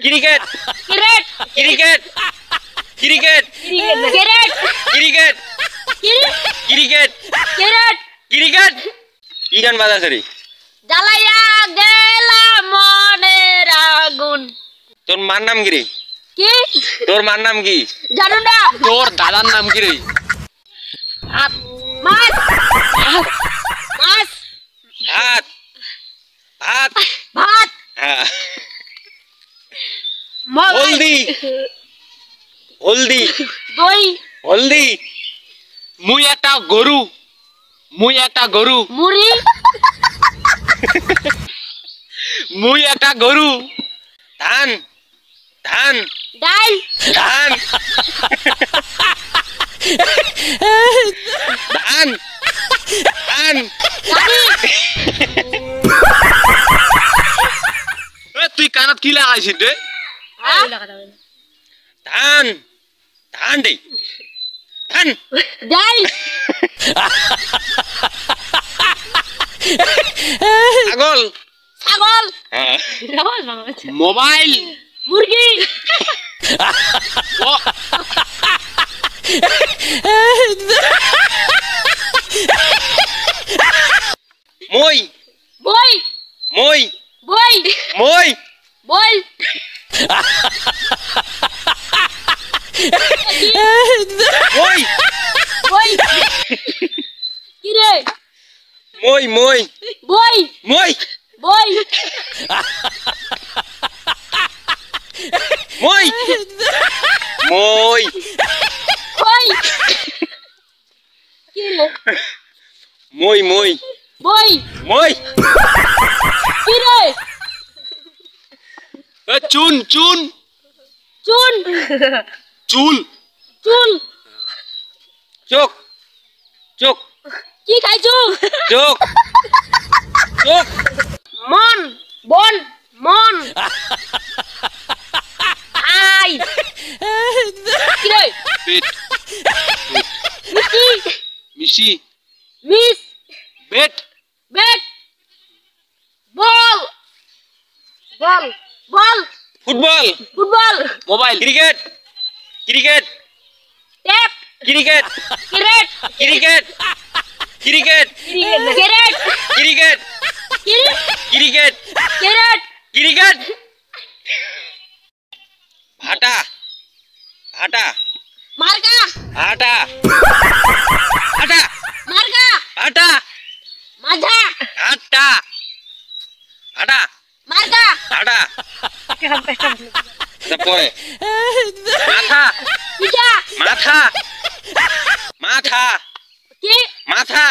Cricket cricket cricket cricket cricket cricket cricket cricket cricket কি গান বাজাছে রে? জ্বালাইয়া গেলাম মনের আগুন। তোর মার নাম কি রে? কি তোর মার নাম কি? জানো না? তোর দাদার নাম কি রে? মাছ মাছ ভাত ভাত ভাত হ্যাঁ মোবাইল হলদি হলদি দই হলদি মুই একটা গরু মুড়ি মুই একটা গরু ধান ধান ডাল ধান ধান ধান গাড়ি তুই কানত কি লাগাইছিস রে? ধান ধান রে ধান ডাল ছাগল ছাগল হ্যাঁ মোবাইল মুরগি মই বই মই বই মই বই মই বই কি রে মই মই বই মই বই মই মই কই কি রে মই মই বই মই কি রে চুন চুন চুন চুল চুল চোখ চোখ কি খাইছু চোখ চোখ মন বন মন আই কি রে পেট মিষ্টি মিশি মিস বেট bat ball ball ball football football mobile cricket cricket tap cricket cricket cricket cricket cricket cricket cricket cricket cricket ভাটা ভাটা মার্কা ভাটা ভাটা মার্কা ভাটা মাঝা ভাটা ভাটা মার্কা ভাটা পরে মাথা পিঠা মাথা মাথা কি মাথা